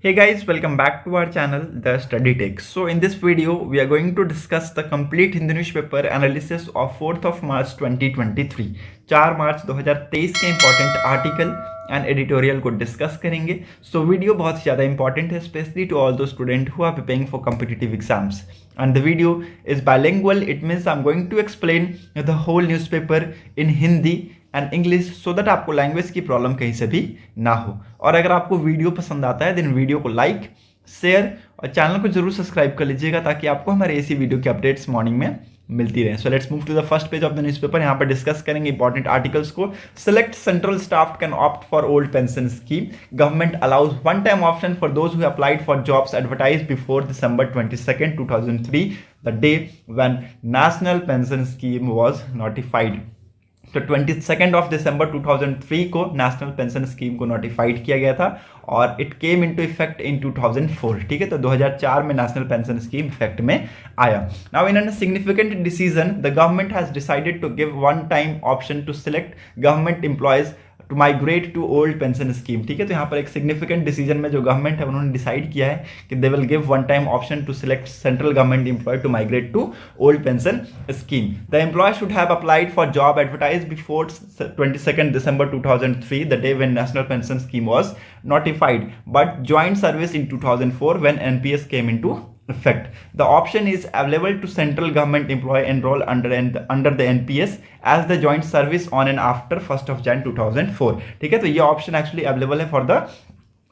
Hey guys, welcome back to our channel, The Study Takes. So in this video, we are going to discuss the complete Hindu newspaper analysis of 4th of March 2023. 4 March 2023 के important article and editorial को discuss करेंगे. So video बहुत ही ज़्यादा important है, specially to all those student who are preparing for competitive exams. And the video is bilingual. It means I'm going to explain the whole newspaper in Hindi and English so that आपको language की problem कहीं से भी ना हो. और अगर आपको वीडियो पसंद आता है देन वीडियो को लाइक, शेयर और चैनल को जरूर सब्सक्राइब कर लीजिएगा ताकि आपको हमारे ऐसी वीडियो की अपडेट्स मॉर्निंग में मिलती रहे. So let's move to the first page of the newspaper. यहाँ पर डिस्कस करेंगे इंपॉर्टेंट आर्टिकल्स को. Select central staff can opt for old pension scheme. Government allows one time option for those who applied for jobs advertise before December 22, 2003, the day when national pension scheme was notified. तो 22 ऑफ दिसंबर 2003 को national pension scheme को notified किया गया था और it came into effect in 2004. ठीक है, तो 2004 में नेशनल पेंशन स्कीम इफेक्ट में आया. Now in a significant decision the government has decided to give one time option to select government employees to migrate to old pension scheme. ठीक है, तो यहाँ पर एक सिग्निफिकेंट डिसीजन में जो गवर्नमेंट है उन्होंने डिसाइड किया है कि they will give one time option to select central government employee to migrate to old pension scheme. The employee should have applied for job advertise before 22 December 2003, the day when national pension scheme was notified, but joined service in 2004 when NPS came into effect. The option is available to central government employee enrolled under the NPS as the joint service on and after 1st of Jan 2004. ठीक है, तो ये option actually available है for the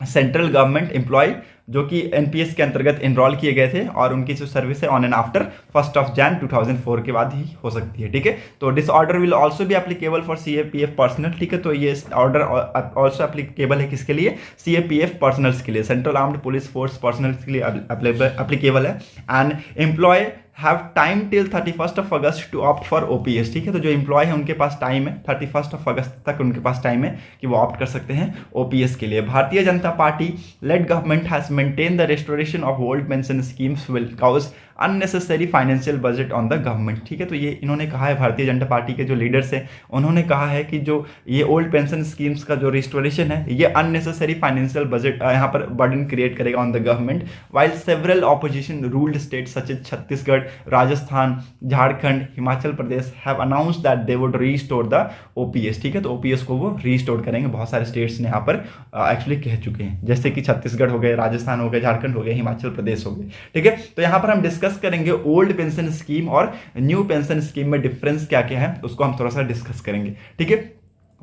central government employee जो कि NPS के अंतर्गत enrol किए गए थे और उनकी जो सर्विस है on and after 1st of Jan 2004 के बाद ही हो सकती है. ठीक है, तो दिस ऑर्डर विल ऑल्सो भी एप्लीकेबल फॉर सीएपीएफ पर्सनल. ठीक है, तो ये ऑर्डर ऑल्सो एप्लीकेबल है किसके लिए? सीएपीएफ पर्सनल्स के लिए, central armed police force personnels के लिए एप्लीकेबल है. And employee have time till 31 of August to opt for OPS. ठीक है, तो जो एम्प्लॉय है उनके पास टाइम है 31 of August तक उनके पास टाइम है कि वो ऑप्ट कर सकते हैं ओपीएस के लिए. Bharatiya Janata party lead government has maintain the restoration of old pension schemes will cause unnecessary financial budget on the government. ठीक है, तो ये इन्होंने कहा है, भारतीय जनता पार्टी के जो लीडर्स हैं उन्होंने कहा है कि जो ये ओल्ड पेंशन स्कीम्स का जो रिस्टोरेशन है ये अननेसेसरी फाइनेंशियल बजट यहाँ पर बर्डन क्रिएट करेगा on the government. While several opposition ruled state such as Chhattisgarh, Rajasthan, Jharkhand, Himachal Pradesh have announce that they would restore the OPS. ठीक है, तो ओपीएस को वो रीस्टोर करेंगे. बहुत सारे स्टेट्स ने यहाँ पर एक्चुअली कह चुके हैं, जैसे कि छत्तीसगढ़ हो गए, राजस्थान हो गए, झारखंड हो गए, हिमाचल प्रदेश हो गए. ठीक है, तो यहाँ पर हम डिस्कस करेंगे ओल्ड पेंशन स्कीम और न्यू पेंशन स्कीम में डिफरेंस क्या क्या है उसको हम थोड़ा सा डिस्कस करेंगे. ठीक है,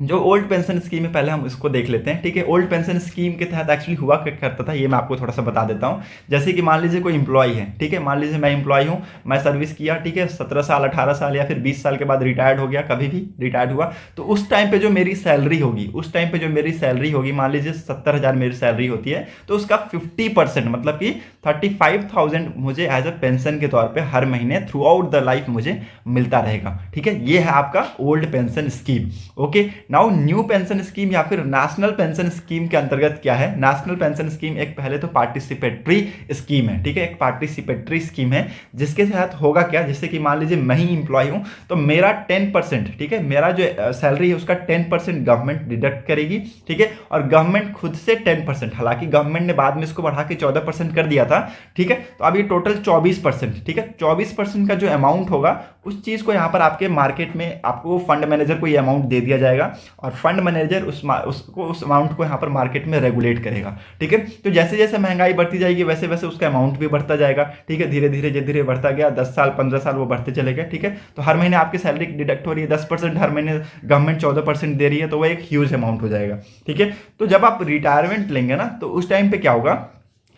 जो ओल्ड पेंशन स्कीम है पहले हम इसको देख लेते हैं. ठीक है, ओल्ड पेंशन स्कीम के तहत एक्चुअली हुआ क्या करता था ये मैं आपको थोड़ा सा बता देता हूँ. जैसे कि मान लीजिए कोई एम्प्लॉय है. ठीक है, मान लीजिए मैं एम्प्लॉय हूँ, मैं सर्विस किया. ठीक है, 17 साल, 18 साल या फिर 20 साल के बाद रिटायर्ड हो गया, कभी भी रिटायर्ड हुआ, तो उस टाइम पे जो मेरी सैलरी होगी, मान लीजिए 70,000 मेरी सैलरी होती है, तो उसका 50% मतलब कि 35,000 मुझे एज अ पेंशन के तौर पे हर महीने थ्रू आउट द लाइफ मुझे मिलता रहेगा. ठीक है, ये है आपका old pension scheme. Okay, now new pension scheme या फिर नेशनल पेंशन स्कीम के अंतर्गत क्या है? नेशनल पेंशन स्कीम एक पहले तो पार्टिसिपेटरी स्कीम है. ठीक है, एक पार्टिसिपेटरी स्कीम है जिसके तहत होगा क्या, जैसे कि मान लीजिए मैं ही एम्प्लॉय हूं तो मेरा 10%, ठीक है, मेरा जो सैलरी है उसका 10% गवर्नमेंट डिडक्ट करेगी. ठीक है, और गवर्नमेंट खुद से 10%, हालांकि गवर्नमेंट ने बाद में इसको बढ़ा के 14% कर दिया था. ठीक है, तो अब ये टोटल 24%. ठीक है, 24% का जो अमाउंट होगा उस चीज को यहाँ पर आपके मार्केट में आपको फंड मैनेजर को ये अमाउंट दे दिया जाएगा और फंड मैनेजर उस अमाउंट को यहाँ पर मार्केट में रेगुलेट करेगा. ठीक है, तो जैसे जैसे महंगाई बढ़ती जाएगी वैसे वैसे उसका अमाउंट भी बढ़ता जाएगा. ठीक है, धीरे धीरे बढ़ता गया, 10 साल 15 साल वो बढ़ते चले गए. ठीक है, तो हर महीने आपकी सैलरी डिडक्ट हो रही है 10%, हर महीने गवर्नमेंट 14% दे रही है, तो वो एक ह्यूज अमाउंट हो जाएगा. ठीक है, तो जब आप रिटायरमेंट लेंगे ना तो उस टाइम पे क्या होगा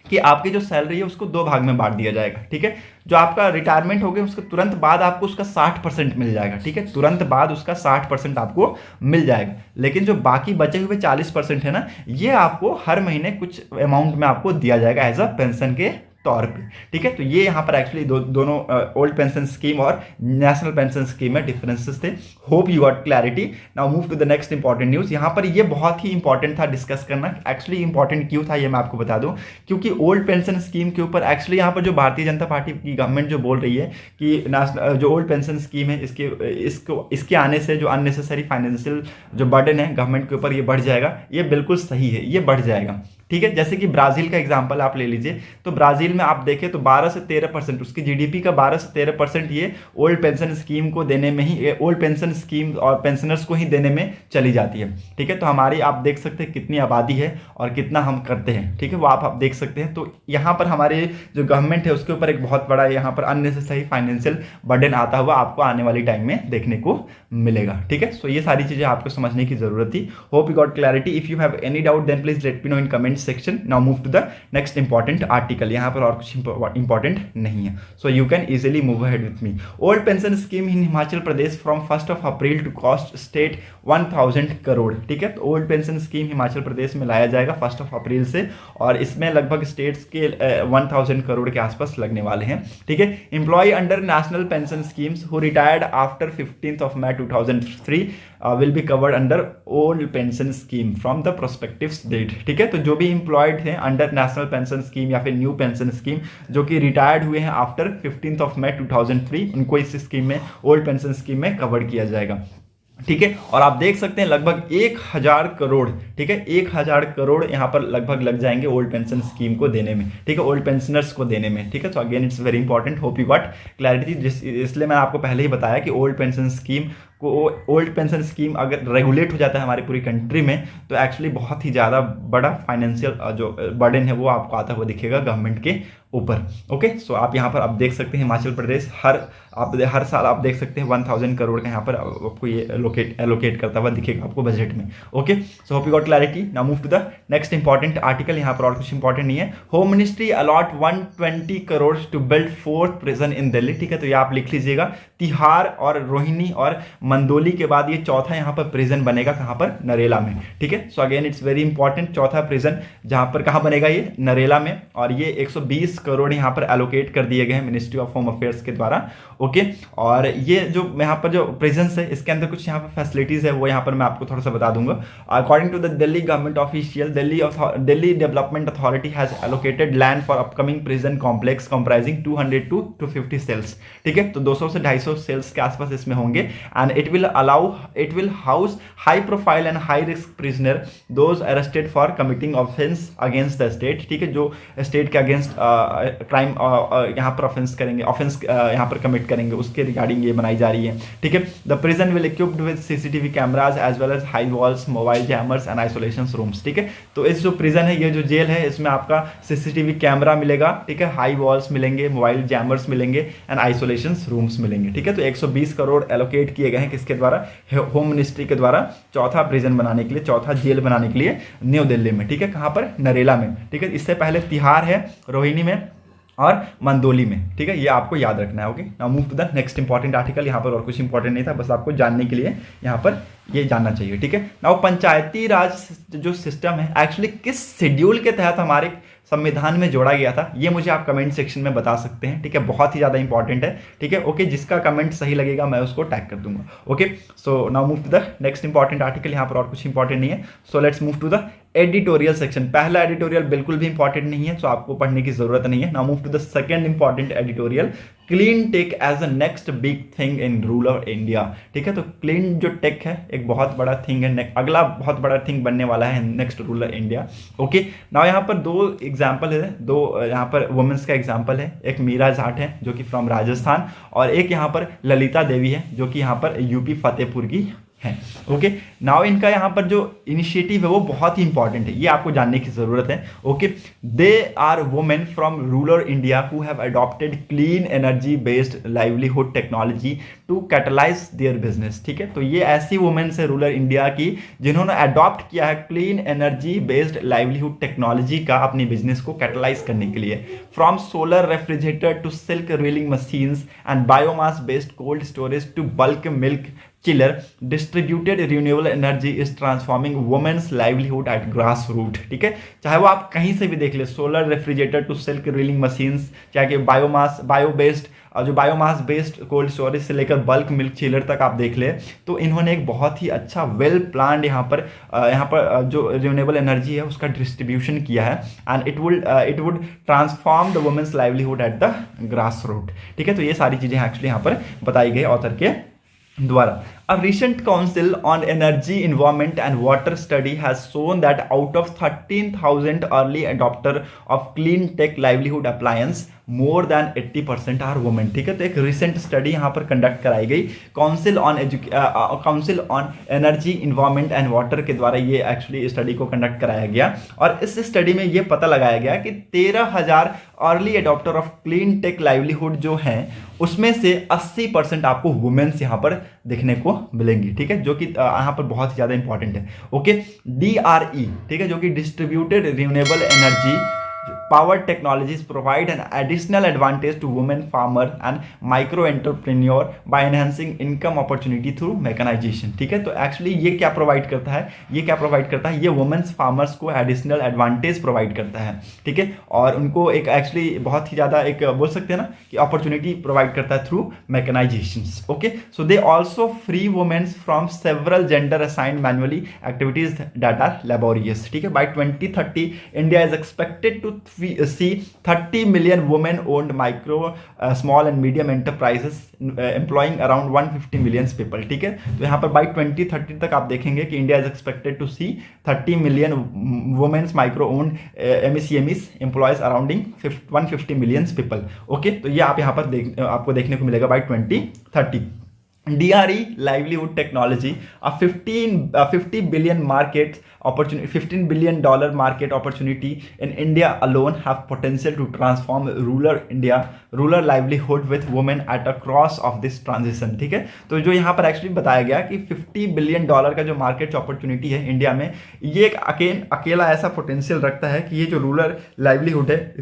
कि आपकी जो सैलरी है उसको 2 भाग में बांट दिया जाएगा. ठीक है, जो आपका रिटायरमेंट हो गया उसके तुरंत बाद आपको उसका 60% मिल जाएगा. ठीक है, तुरंत बाद उसका 60% आपको मिल जाएगा. लेकिन जो बाकी बचे हुए 40% है ना, ये आपको हर महीने कुछ अमाउंट में आपको दिया जाएगा एज अ पेंशन के तौर पे. ठीक है, तो ये यहाँ पर एक्चुअली दोनों ओल्ड पेंशन स्कीम और नेशनल पेंशन स्कीम में डिफरेंसेस थे. Hope you got clarity. Now move to the next important news. यहाँ पर ये बहुत ही इंपॉर्टेंट था डिस्कस करना. एक्चुअली इंपॉर्टेंट क्यों था ये मैं आपको बता दूं, क्योंकि ओल्ड पेंशन स्कीम के ऊपर एक्चुअली यहाँ पर जो भारतीय जनता पार्टी की गवर्नमेंट जो बोल रही है कि जो ओल्ड पेंशन स्कीम है इसके आने से जो अननेसेसरी फाइनेंशियल जो बर्डन है गवर्नमेंट के ऊपर ये बढ़ जाएगा, ये बिल्कुल सही है, ये बढ़ जाएगा. ठीक है। जैसे कि ब्राजील का एग्जांपल आप ले लीजिए, तो ब्राजील में आप देखें तो 12 से 13% उसकी जीडीपी का 12 से 13% ये ओल्ड पेंशन स्कीम को देने में ही, ओल्ड पेंशन स्कीम और पेंशनर्स को ही देने में चली जाती है। ठीक है, तो हमारी आप देख सकते हैं कितनी आबादी है और कितना हम करते हैं। ठीक है, वो आप देख सकते हैं। तो यहाँ पर हमारे जो गवर्नमेंट है उसके ऊपर एक बहुत बड़ा यहाँ पर अननेसेसरी फाइनेंशियल बर्डन आता हुआ आपको आने वाली टाइम में देखने को मिलेगा। ठीक है, सो ये सारी चीजें आपको समझने की जरूरत थी। Hope you got clarity. If you have any doubt then please let me know in comment section. Now move to the next important article. यहाँ पर और कुछ इंपॉर्टेंट नहीं है, so you can easily move ahead with me. Old pension scheme in Himachal Pradesh from 1 April to cost state 1000 crore. ठीक है, तो old pension scheme Himachal Pradesh में लाया जाएगा 1 अप्रैल से, और इसमें लगभग स्टेट्स के 1000 करोड़ के आसपास लगने वाले हैं। ठीक है, employee under national pension schemes who retired after 15 May 2003 will be covered under old pension scheme from the prospective date. ठीक है, तो जो भी एम्प्लॉयड हैं अंडर नेशनल पेंशन स्कीम या फिर न्यू पेंशन स्कीम जो कि रिटायर्ड हुए हैं आफ्टर 15 मई 2003, उनको इस स्कीम में, ओल्ड पेंशन स्कीम में कवर किया जाएगा। ठीक है, और आप देख सकते हैं लगभग 1000 करोड़, ठीक है, 1000 करोड़ यहाँ पर लगभग लग जाएंगे ओल्ड पेंशन स्कीम को देने में। ठीक है, ओल्ड पेंशनर्स को देने में। ठीक है, तो again it's very important, hope you got clarity. इसलिए मैंने आपको पहले ही बताया कि ओल्ड पेंशन स्कीम को, ओल्ड पेंशन स्कीम अगर रेगुलेट हो जाता है हमारी पूरी कंट्री में, तो एक्चुअली बहुत ही ज़्यादा बड़ा फाइनेंशियल जो बर्डन है वो आपको आता हुआ दिखेगा गवर्नमेंट के ऊपर। ओके, सो आप यहाँ पर आप देख सकते हैं हिमाचल प्रदेश हर साल आप देख सकते हैं 1000 करोड़ का यहाँ पर आपको ये एलोकेट करता हुआ दिखेगा आपको बजट में। Okay, so hope you got clarity. Now move to the next important article. यहाँ पर और कुछ इंपॉर्टेंट नहीं है। Home ministry allot 120 crore to build 4th prison in Delhi. ठीक है, तो ये आप लिख लीजिएगा, तिहाड़ और रोहिणी और मंदोली के बाद ये चौथा यहाँ पर प्रिजन बनेगा, कहाँ पर, नरेला में। ठीक है, सो अगेन इट्स वेरी इंपॉर्टेंट, चौथा प्रिजन जहाँ पर कहाँ बनेगा, ये नरेला में, और ये 120 करोड़ यहाँ पर एलोकेट कर दिए गए हैं मिनिस्ट्री ऑफ होम अफेयर्स के द्वारा। ओके, और ये जो यहाँ पर जो प्रिजन्स है इसके अंदर कुछ यहाँ पर फैसिलिटीज है वो यहाँ पर मैं आपको थोड़ा सा बता दूंगा। According to the Delhi government official, Delhi development authority has allocated land for upcoming prison complex comprising 200 to 250 cells. ठीक है, तो 200 से 250 सेल्स के आसपास इसमें होंगे, and it will house high profile and high risk prisoner those arrested for committing offence against the state. ठीक है, जो स्टेट के अगेंस्ट क्राइम यहाँ पर ऑफेंस यहाँ पर कमिट करेंगे उसके रिगार्डिंग ये बनाई जा रही है। ठीक है, the prison will equipped with CCTV cameras as well as high walls, mobile jammers and isolation rooms. ठीक है, तो इस जो प्रिजन है, ये जो जेल है, इसमें आपका सीसीटीवी कैमरा मिलेगा, ठीक है, हाई वॉल्स मिलेंगे, मोबाइल जैमर्स मिलेंगे एंड आइसोलेशन रूम्स मिलेंगे। ठीक है, तो 120 करोड़ एलोकेट किए गए हैं किसके द्वारा, होम मिनिस्ट्री के द्वारा, चौथा प्रिजन बनाने के लिए, चौथा जेल बनाने के लिए न्यू दिल्ली में। ठीक है, कहाँ पर, नरेला में। ठीक है, इससे पहले तिहाड़ है, रोहिणी में और मंदोली में। ठीक है, ये आपको याद रखना है। Okay, now move to the next important article. यहाँ पर और कुछ इंपॉर्टेंट नहीं था, बस आपको जानने के लिए यहाँ पर ये जानना चाहिए। ठीक है, नाउ पंचायती राज जो सिस्टम है एक्चुअली किस शेड्यूल के तहत हमारे संविधान में जोड़ा गया था, ये मुझे आप कमेंट सेक्शन में बता सकते हैं। ठीक है, बहुत ही ज़्यादा इंपॉर्टेंट है। ठीक है, ओके, जिसका कमेंट सही लगेगा मैं उसको टैग कर दूंगा। Okay, so now move to the next important article. यहाँ पर और कुछ इंपॉर्टेंट नहीं है, so let's move to the editorial section. पहला एडिटोरियल बिल्कुल भी इंपॉर्टेंट नहीं है, तो आपको पढ़ने की जरूरत नहीं है। Now move to the second important editorial, clean tech as a next big thing in rural India. ठीक है, तो क्लीन जो टेक है एक बहुत बड़ा थिंग है, अगला बहुत बड़ा थिंग बनने वाला है next rural India. Okay, now यहाँ पर दो एग्जाम्पल है, दो यहाँ पर वुमेन्स का एग्जाम्पल है। एक मीरा जाट है जो कि फ्रॉम राजस्थान, और एक यहाँ पर ललिता देवी है जो कि यहाँ पर यूपी फतेहपुर की है। ओके, नाउ इनका यहाँ पर जो इनिशिएटिव है वो बहुत ही इंपॉर्टेंट है, ये आपको जानने की जरूरत है। Okay, they are women from rural India who have adopted clean energy based livelihood technology to catalyse their business. ठीक है, तो ये ऐसी वुमेन्स है रूरल इंडिया की जिन्होंने अडॉप्ट किया है clean energy based livelihood technology का अपनी बिजनेस को कैटलाइज करने के लिए। From solar refrigerator to silk reeling machines and biomass based cold storage to bulk milk chiller, distributed renewable energy is transforming women's livelihood at grass root. ठीक है, चाहे वो आप कहीं से भी देख ले, solar refrigerator to silk reeling machines, चाहे कि बायोमास बेस्ड कोल्ड स्टोरेज से लेकर बल्क मिल्क चिलर तक आप देख ले, तो इन्होंने एक बहुत ही अच्छा वेल प्लान्ड यहाँ पर जो रिन्यूएबल एनर्जी है उसका डिस्ट्रीब्यूशन किया है, and it would transform the women's livelihood at the grass root. ठीक है, तो ये सारी चीज़ें एक्चुअली यहाँ पर बताई गई ऑथर के द्वारा। A recent Council on Energy, Environment and Water study has shown that out of 13,000 early adopter of clean tech livelihood appliance, more than 80% are women. ठीक है, तो एक रिसेंट स्टडी यहाँ पर कंडक्ट कराई गई council on energy, environment and water के द्वारा ये एक्चुअली स्टडी को कंडक्ट कराया गया और इस स्टडी में ये पता लगाया गया कि 13,000 early adopter of clean tech livelihood जो हैं उसमें से 80% आपको वुमेन्स यहाँ पर देखने को मिलेंगी। ठीक है, जो कि यहाँ पर बहुत ही ज़्यादा इंपॉर्टेंट है। ओके, DRE, ठीक है, जो कि distributed renewable energy power technologies provide an additional advantage to women farmer and micro entrepreneur by enhancing income opportunity through mechanization। ठीक है, तो एक्चुअली ये क्या प्रोवाइड करता है, ये वुमेन्स फार्मर्स को एडिशनल एडवांटेज प्रोवाइड करता है। ठीक है, और उनको एक एक्चुअली बहुत ही ज़्यादा एक बोल सकते हैं ना कि अपॉर्चुनिटी प्रोवाइड करता है through mechanisation. Okay, so they also free women's from several gender assigned manually activities that are laborious. ठीक है, by 2030 India is expected to see 30 million women owned micro small and medium enterprises employing around 150 million people। ठीक है, तो यहाँ पर by 2030 तक आप देखेंगे कि India is expected to see 30 million women's micro owned MSCMEs employees around 150 million people. Okay, तो ये आप यहाँ पर आपको देखने को मिलेगा by 2030। DRE livelihood technology, a $15 billion market opportunity in India alone have potential to transform rural livelihood with women at a cross of this transition। ठीक है, तो जो यहाँ पर एक्चुअली बताया गया कि $50 बिलियन का जो मार्केट अपॉर्चुनिटी है इंडिया में, ये एक अकेला ऐसा पोटेंशियल रखता है कि ये जो रूरल लाइवलीहुड है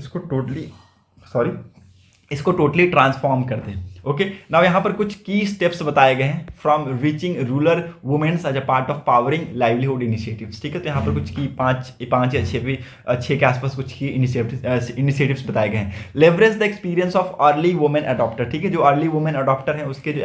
इसको टोटली ट्रांसफॉर्म कर दे। ओके, नाउ यहाँ पर कुछ की स्टेप्स बताए गए हैं from reaching rural women's as a part of powering livelihood initiatives. ठीक है, तो यहाँ पर कुछ की पाँच या छः के आसपास कुछ की इनिशिएटिव्स बताए गए हैं। Leverage the experience of early women adopter. ठीक है, जो अर्ली वुमेन अडॉप्टर हैं उसके जो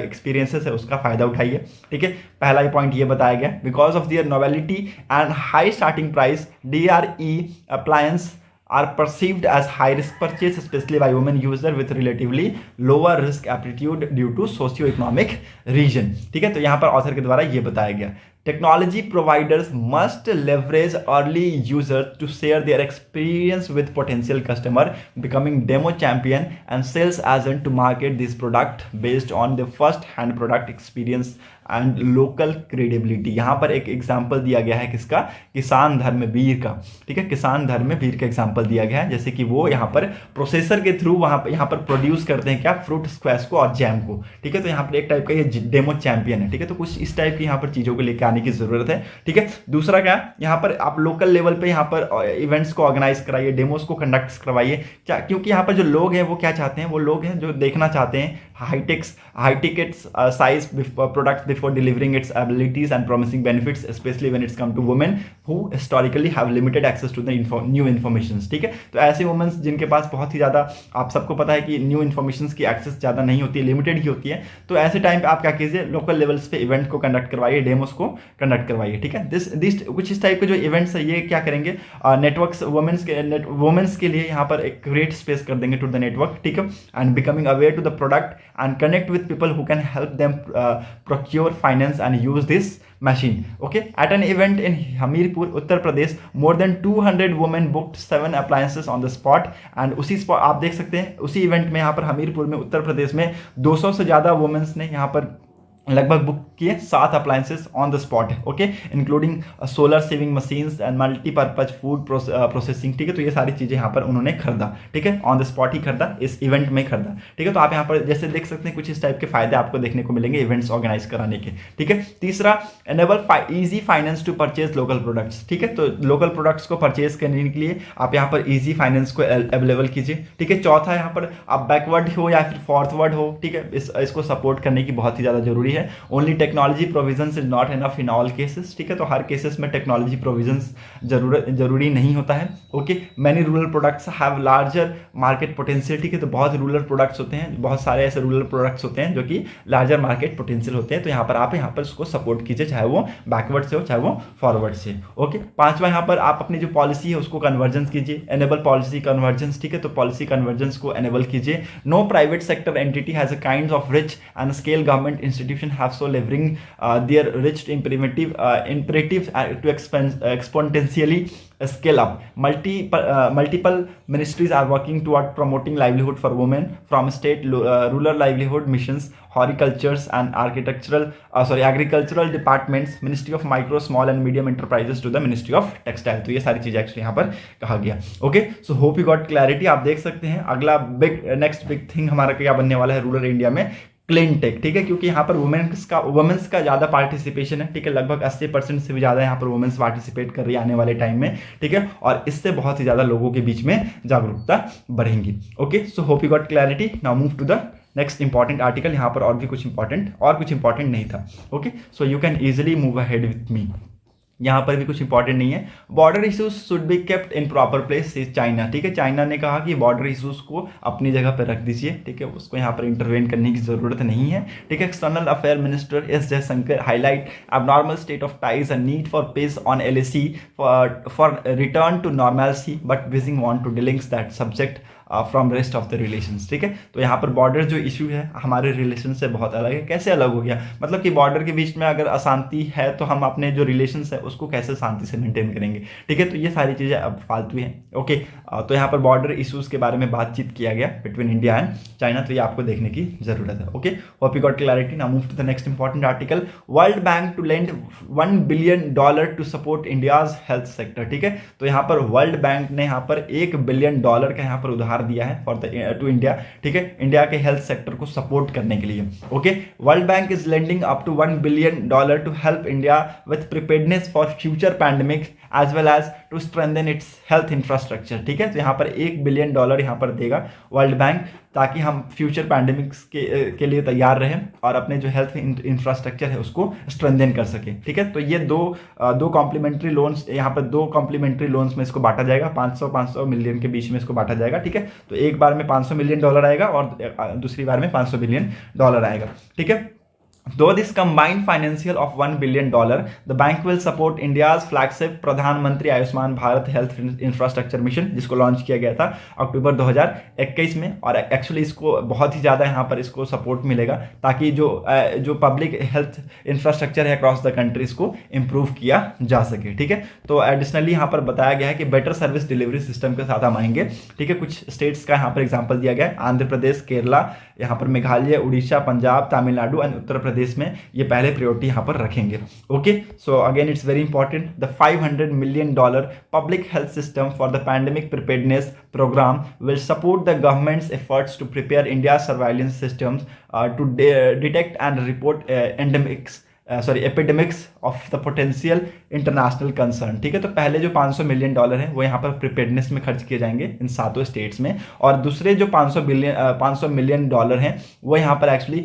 एक्सपीरियंसेस है उसका फायदा उठाइए। ठीक है, पहला ये पॉइंट ये बताया गया, because of their novelty and high starting price DRE appliance are perceived as high risk purchase, especially by women user with relatively lower risk aptitude due to socio-economic region। ठीक है, तो यहाँ पर ऑथर के द्वारा ये बताया गया, technology providers must leverage early users to share their experience with potential customer, becoming demo champion and sales agent to market this product based on the first hand product experience and local credibility। यहाँ पर एक example दिया गया है किसका, किसान धर्मवीर का। ठीक है, किसान धर्मवीर का एग्जाम्पल दिया गया है, जैसे कि वो यहाँ पर प्रोसेसर के थ्रू यहाँ पर प्रोड्यूस करते हैं क्या, फ्रूट स्क्वैश को और जैम को। ठीक है, तो यहाँ पर एक टाइप का ये डेमो चैंपियन है। ठीक है, तो कुछ इस टाइप की यहाँ पर चीज़ों को लेकर आने की जरूरत है। ठीक है, दूसरा क्या, यहाँ पर आप लोकल लेवल पे यहाँ पर इवेंट्स को ऑर्गेनाइज कराइए, डेमोस को कंडक्ट करवाइए क्या, क्योंकि यहाँ पर जो लोग हैं वो क्या चाहते हैं, वो लोग हैं जो देखना चाहते हैं high ticket size products before delivering its abilities and promising benefits, specially when it's come to women who historically have limited access to the new information. ठीक है, तो ऐसे वुमेन जिनके पास बहुत ही ज़्यादा, आप सबको पता है कि न्यू इन्फॉर्मेशन की एक्सेस ज़्यादा नहीं होती है, लिमिटेड ही होती है, तो ऐसे टाइम पे आप क्या कीजिए, लोकल लेवल्स पे इवेंट को कंडक्ट करवाइए, डेमोस को कंडक्ट करवाइए। ठीक है, दिस कुछ इस टाइप के जो इवेंट्स है ये क्या करेंगे, नेटवर्क्स वुमेन्स के लिए यहाँ पर एक क्रिएट स्पेस कर देंगे टू द नेटवर्क। ठीक है, and becoming aware to the product and connect with people who can help them procure finance and use this machine। Okay, at an event in Hamirpur, Uttar Pradesh, more than 200 women booked 7 appliances on the spot। and उसी spot आप देख सकते हैं, उसी event में यहाँ पर हमीरपुर में उत्तर प्रदेश में 200 से ज़्यादा वुमेन्स ने यहाँ पर लगभग बुक किए 7 appliances on the spot. Okay, including solar saving machines and multipurpose food processing. ठीक है, तो ये सारी चीज़ें यहाँ पर उन्होंने खरीदा। ठीक है, ऑन द स्पॉट ही खरीदा, इस इवेंट में खरीदा। ठीक है, तो आप यहाँ पर जैसे देख सकते हैं कुछ इस टाइप के फायदे आपको देखने को मिलेंगे इवेंट्स ऑर्गेनाइज कराने के। ठीक है, तीसरा, enable easy finance to purchase local products. ठीक है, तो लोकल प्रोडक्ट्स को परचेज करने के लिए आप यहाँ पर ईजी फाइनेंस को अवेलेबल कीजिए। ठीक है, चौथा, यहाँ पर आप बैकवर्ड हो या फिर फॉरवर्ड हो, ठीक है, इसको सपोर्ट करने की बहुत ही ज़्यादा जरूरी है। Only technology provisions is not enough in all cases. ठीक है, तो हर केसेस में टेक्नोलॉजी प्रोविजंस जरूरी नहीं होता है। Okay, many rural products have larger market potential. ठीक है, तो बहुत रूरल प्रोडक्ट्स होते हैं, बहुत सारे ऐसे रूरल प्रोडक्ट्स होते हैं जो कि लार्जर मार्केट पोटेंशियल होते हैं, तो यहाँ पर आप उसको सपोर्ट कीजिए, चाहे वो बैकवर्ड से हो चाहे वो फॉरवर्ड से। ओके, पांचवा, यहाँ पर आप अपनी जो पॉलिसी है उसको कन्वर्जेंस कीजिए, एनेबल पॉलिसी कन्वर्जेंस। ठीक है, तो पॉलिसी कन्वर्जेंस को एनेबल कीजिए। No private sector entity has a kind of reach and scale government institution have so leverage bring their rich imperatives to exponentially scale up. Multiple ministries are working toward promoting livelihood for women from state rural livelihood missions, horticultures and agricultural departments, Ministry of Micro, Small and Medium Enterprises to the Ministry of Textile. तो ये सारी चीजें actually यहाँ पर कहा गया. Okay, so hope you got clarity. आप देख सकते हैं अगला नेक्स्ट बिग थिंग हमारा क्या बनने वाला है रूरल इंडिया में, क्लीन टेक. ठीक है, क्योंकि यहाँ पर वुमेन्स का ज़्यादा पार्टिसिपेशन है. ठीक है, लगभग 80% से भी ज़्यादा यहाँ पर वुमेन्स पार्टिसिपेट कर रही है आने वाले टाइम में. ठीक है, और इससे बहुत ही ज़्यादा लोगों के बीच में जागरूकता बढ़ेंगी. Okay, so hope you got clarity. Now move to the next important article. यहाँ पर और कुछ इंपॉर्टेंट नहीं था. Okay, so you can easily move ahead with me. यहाँ पर भी कुछ इंपॉर्टेंट नहीं है. Border issues should be kept in proper place is China. ठीक है, चाइना ने कहा कि बॉर्डर इश्यूज को अपनी जगह पर रख दीजिए. ठीक है, उसको यहाँ पर इंटरवेन करने की जरूरत नहीं है. ठीक है, external affair minister S Jaishankar highlight abnormal state of ties and need for peace on LAC for return to normalcy, but Beijing want to delinks that subject from rest of the relations. ठीक है, तो यहाँ पर border जो issue है हमारे relation से बहुत अलग है. कैसे अलग हो गया, मतलब कि बॉर्डर के बीच में अगर अशांति है तो हम अपने जो रिलेशंस है उसको कैसे शांति से मेंटेन करेंगे. ठीक है, तो ये सारी चीज़ें अब फालतू हैं. ओके, तो यहाँ पर बॉर्डर इशूज़ के बारे में बातचीत किया गया बिटवीन इंडिया एंड चाइना, तो ये आपको देखने की जरूरत है. Okay, hope you got clarity. Now move to the next important article. World bank to lend $1 billion to support India's health sector. ठीक है, तो यहाँ पर वर्ल्ड बैंक ने यहाँ पर $1 billion का यहाँ पर उधार दिया है फॉर द टू इंडिया. ठीक है, इंडिया के हेल्थ सेक्टर को सपोर्ट करने के लिए. Okay, world bank is lending up to $1 billion to help India with preparedness for future pandemic as well as to strengthen its health infrastructure. ठीक है, तो यहाँ पर $1 billion यहाँ पर देगा वर्ल्ड बैंक, ताकि हम फ्यूचर पैंडेमिक्स के लिए तैयार रहें और अपने जो हेल्थ इंफ्रास्ट्रक्चर है उसको स्ट्रेंथन कर सके. ठीक है, तो ये दो कॉम्प्लीमेंट्री लोन्स, यहाँ पर 2 कॉम्प्लीमेंट्री लोन्स में इसको बांटा जाएगा. 500 मिलियन के बीच में इसको बांटा जाएगा. ठीक है, तो एक बार में $500 million आएगा और दूसरी बार में $500 million आएगा. ठीक है, Though this combined financial of $1 billion, the bank will support India's flagship प्रधानमंत्री Ayushman Bharat health infrastructure mission, जिसको लॉन्च किया गया था अक्टूबर 2021 में. और एक्चुअली इसको बहुत ही ज़्यादा यहाँ पर इसको सपोर्ट मिलेगा ताकि जो पब्लिक हेल्थ इंफ्रास्ट्रक्चर है अक्रॉस द कंट्रीज को इम्प्रूव किया जा सके. ठीक है, तो एडिशनली यहाँ पर बताया गया है कि बेटर सर्विस डिलीवरी सिस्टम के साथ हम आएंगे. ठीक है, कुछ स्टेट्स का यहाँ पर एग्जाम्पल दिया गया है. आंध्र प्रदेश, केरला, यहाँ पर मेघालय, उड़ीसा, पंजाब, तमिलनाडु एंड उत्तर प्रदेश में ये पहले प्रायोरिटी यहाँ पर रखेंगे. Okay, so again it's very important. The $500 million public health system for the pandemic preparedness program will support the government's efforts to prepare India surveillance systems to detect and report epidemics of the potential international concern. ठीक है, तो पहले जो $500 million है वो यहाँ पर preparedness में खर्च किए जाएंगे इन 7 स्टेट्स में, और दूसरे जो $500 million हैं वो यहाँ पर actually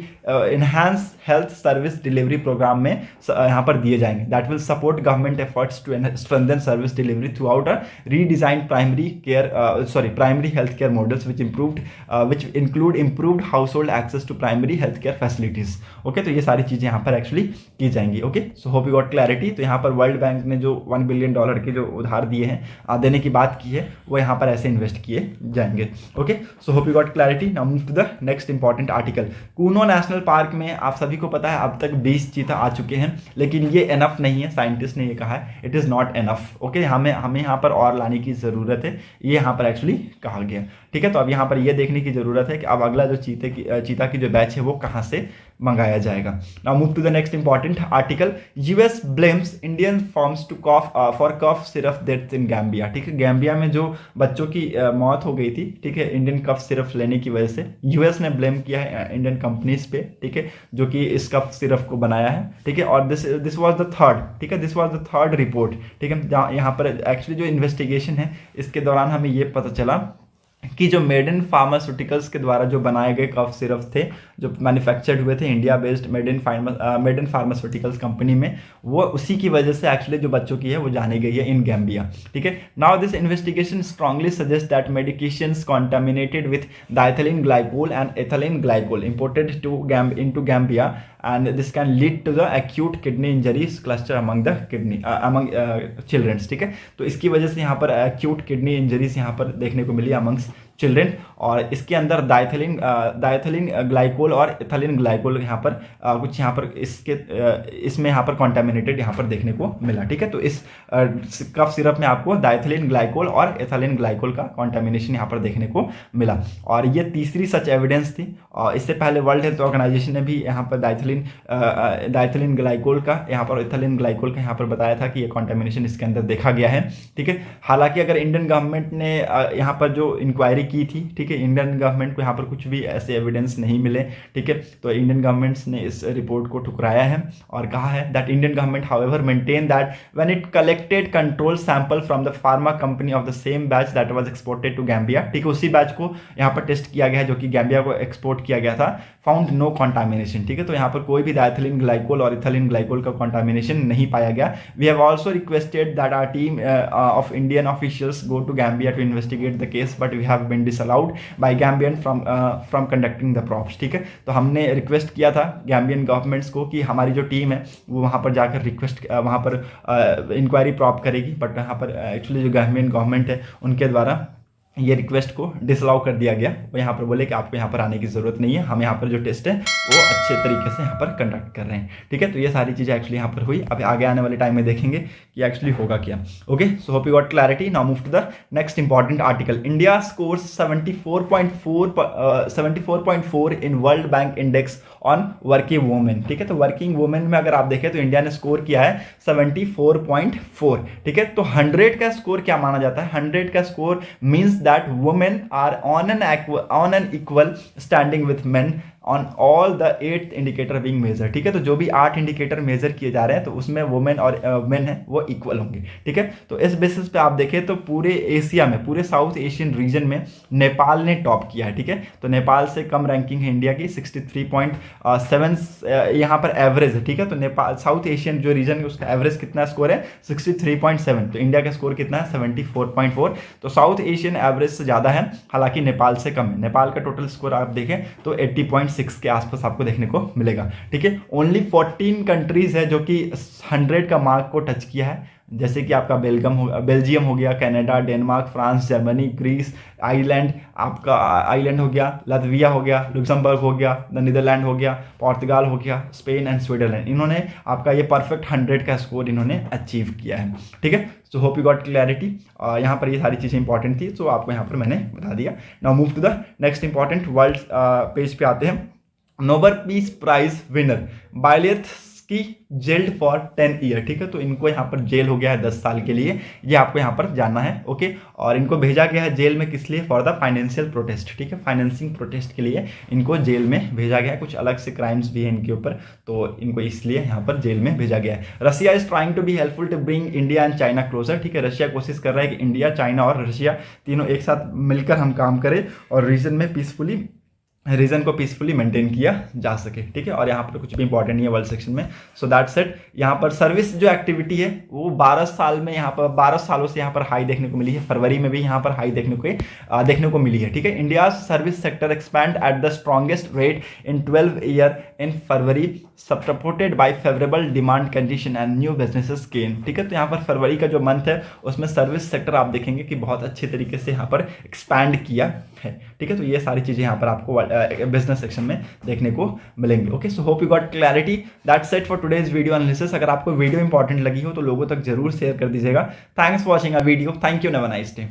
enhance health service delivery program में यहाँ पर दिए जाएंगे. That will support government efforts to strengthen service delivery throughout a redesign primary health care models which include improved household access to primary health care facilities. Okay, तो ये सारी चीज़ें यहाँ पर एक्चुअली की जाएंगी. Okay, so hope you got clarity. तो यहाँ पर वर्ल्ड बैंक ने जो $1 billion के जो उधार दिए हैं, देने की बात की है, वो यहाँ पर ऐसे इन्वेस्ट किए जाएंगे. Okay, so hope you got clarity. Now move to the next important article. Kuno national park में आप सभी को पता है अब तक 20 चीता आ चुके हैं, लेकिन ये एनफ नहीं है. साइंटिस्ट ने ये कहा है it is not enough. Okay, हमें यहाँ पर और लाने की ज़रूरत है, ये यहाँ पर एक्चुअली कहा गया. ठीक है, तो अब यहाँ पर ये देखने की ज़रूरत है कि अब अगला जो चीता की जो बैच है वो कहाँ से मंगाया जाएगा. Now move to the next important article. US blames Indian firms to for cough syrup deaths in Gambia. ठीक है, गैम्बिया में जो बच्चों की मौत हो गई थी, ठीक है, इंडियन कफ सिरप लेने की वजह से यूएस ने ब्लेम किया है इंडियन कंपनीज पे. ठीक है, जो कि इस कफ सिरप को बनाया है. ठीक है, और दिस वाज द थर्ड. ठीक है, this was the third report. ठीक है, यहाँ पर एक्चुअली जो इन्वेस्टिगेशन है इसके दौरान हमें ये पता चला कि जो मेडन फार्मास्यूटिकल्स के द्वारा जो बनाए गए कफ सिरप थे, जो मैन्युफैक्चर्ड हुए थे India based Maiden pharmaceuticals company में, वो उसी की वजह से एक्चुअली जो बच्चों की है वो जानी गई है इन गैम्बिया. ठीक है, now this investigation strongly suggest that medications contaminated with diethylene glycol and ethylene glycol imported into Gambia, and this can lead to the acute kidney injuries cluster among children. ठीक है, तो इसकी वजह से यहाँ पर acute kidney injuries यहाँ पर देखने को मिली amongst चिल्ड्रेन, और इसके अंदर डाइथिलीन ग्लाइकोल और इथिलीन ग्लाइकोल यहाँ पर कुछ यहाँ पर इसमें यहाँ पर कॉन्टेमिनेटेड यहाँ पर देखने को मिला। ठीक है, तो इस कफ सिरप में आपको डाइथिलीन ग्लाइकोल और इथिलीन ग्लाइकोल का कॉन्टेमिनेशन यहाँ पर देखने को मिला, और ये तीसरी सच एविडेंस थी। और इससे पहले वर्ल्ड हेल्थ ऑर्गेनाइजेशन ने भी यहाँ पर डाइथिलीन ग्लाइकोल का यहाँ पर इथिलीन ग्लाइकोल का यहाँ पर बताया था कि ये कॉन्टेमिनेशन इसके अंदर देखा गया है। ठीक है, हालांकि अगर इंडियन गवर्नमेंट ने यहाँ पर जो इंक्वायरी की थी, ठीक है, इंडियन गवर्नमेंट को यहाँ पर कुछ भी ऐसे एविडेंस नहीं मिले। ठीक है, तो इंडियन गवर्नमेंट ने इस रिपोर्ट को ठुकराया है और कहा है that Indian government however maintain that when it collected control sample from the pharma company of the same batch that was exported to Gambia, ठीक है, उसी बैच को यहाँ पर टेस्ट किया गया है जो कि गैम्बिया को एक्सपोर्ट किया गया था, फाउंड नो कॉन्टामिनेशन। ठीक है, तो यहाँ पर कोई भी डाइथिलीन ग्लाइकोल और इथिलीन ग्लाइकोल का कॉन्टामिनेशन नहीं पाया गया। We have also requested that our team of Indian officials go to Gambia to investigate the case, but we have been disallowed by Gambian from conducting the probes. ठीक है, तो हमने request किया था गैम्बियन गवर्नमेंट्स को कि हमारी जो टीम है वो वहाँ पर जाकर वहाँ पर इंक्वायरी प्रॉप करेगी, बट यहाँ पर एक्चुअली जो गैम्बियन गवर्नमेंट है उनके द्वारा ये रिक्वेस्ट को डिसअलाउ कर दिया गया। वो यहाँ पर बोले कि आपको यहाँ पर आने की ज़रूरत नहीं है, हम यहाँ पर जो टेस्ट है वो अच्छे तरीके से यहाँ पर कंडक्ट कर रहे हैं। ठीक है, तो ये सारी चीज़ें एक्चुअली यहाँ पर हुई। अब आगे आने वाले टाइम में देखेंगे कि एक्चुअली होगा क्या। Okay, so hope you got clarity. Now move to the next important article. India scores 74.4 in world bank index on working women. ठीक है, तो वर्किंग वुमेन में अगर आप देखें तो इंडिया ने स्कोर किया है 74.4। ठीक है, तो 100 का स्कोर क्या माना जाता है? 100 का score means that women are on an equal standing with men on all the 8 indicator being measured। ठीक है, तो जो भी 8 इंडिकेटर मेजर किए जा रहे हैं तो उसमें वुमेन और मेन है वो इक्वल होंगे। ठीक है, तो इस बेसिस पे आप देखें तो पूरे एशिया में, पूरे साउथ एशियन रीजन में नेपाल ने टॉप किया है। ठीक है, तो नेपाल से कम रैंकिंग है इंडिया की, 63.7 यहाँ पर एवरेज है। ठीक है, तो नेपाल साउथ एशियन जो रीजन है उसका एवरेज कितना स्कोर है? 63.7। तो इंडिया का स्कोर कितना है? 74.4। तो साउथ एशियन एवरेज से ज़्यादा है, हालांकि नेपाल से कम है। नेपाल का टोटल स्कोर आप देखें तो 80.6 के आसपास आपको देखने को मिलेगा। ठीक है, ओनली 14 कंट्रीज है जो कि 100 का मार्क को टच किया है, जैसे कि आपका बेल्जियम हो गया, Canada, Denmark, France, Germany, Greece, island हो गया, लातविया हो गया, लुक्समबर्ग हो गया, नीदरलैंड हो गया, पोर्तुगाल हो गया, स्पेन एंड स्विट्जरलैंड। इन्होंने आपका ये परफेक्ट 100 का स्कोर इन्होंने अचीव किया है। ठीक है, सो होप यू गॉट क्लैरिटी। यहाँ पर ये सारी चीज़ें इंपॉर्टेंट थी, सो आपको यहाँ पर मैंने बता दिया। Now move to the next important world page पे आते हैं। Nobel peace prize winner Bialiatski jailed for 10 year. ठीक है, तो इनको यहाँ पर जेल हो गया है 10 साल के लिए, ये आपको यहाँ पर जानना है। ओके, और इनको भेजा गया है जेल में किस लिए? For the financial protest. ठीक है, फाइनेंसिंग प्रोटेस्ट के लिए इनको जेल में भेजा गया है। कुछ अलग से क्राइम्स भी हैं इनके ऊपर, तो इनको इसलिए यहाँ पर जेल में भेजा गया है। Russia is trying to be helpful to bring India and China closer. ठीक है, रशिया कोशिश कर रहा है कि इंडिया, चाइना और रशिया तीनों एक साथ मिलकर हम काम करें और रीजन को पीसफुली मेंटेन किया जा सके। ठीक है, और यहाँ पर कुछ भी इंपॉर्टेंट नहीं है वर्ल्ड सेक्शन में। So that's it. यहाँ पर सर्विस जो एक्टिविटी है वो 12 सालों से यहाँ पर हाई देखने को मिली है। फरवरी में भी यहाँ पर हाई देखने को मिली है। ठीक है, India service sector expand at the strongest rate in 12 year in February, supported by favourable demand condition and new businesses gain. ठीक है, तो यहाँ पर फरवरी का जो मंथ है उसमें सर्विस सेक्टर आप देखेंगे कि बहुत अच्छे तरीके से यहाँ पर एक्सपैंड किया है। ठीक है, तो ये सारी चीज़ें यहाँ पर आपको बिजनेस सेक्शन में देखने को मिलेंगी। Okay, so hope you got clarity. That's it for today's video analysis. अगर आपको वीडियो इंपॉर्टेंट लगी हो तो लोगों तक जरूर शेयर कर दीजिएगा। Thanks for watching a video. Thank you, have a nice day.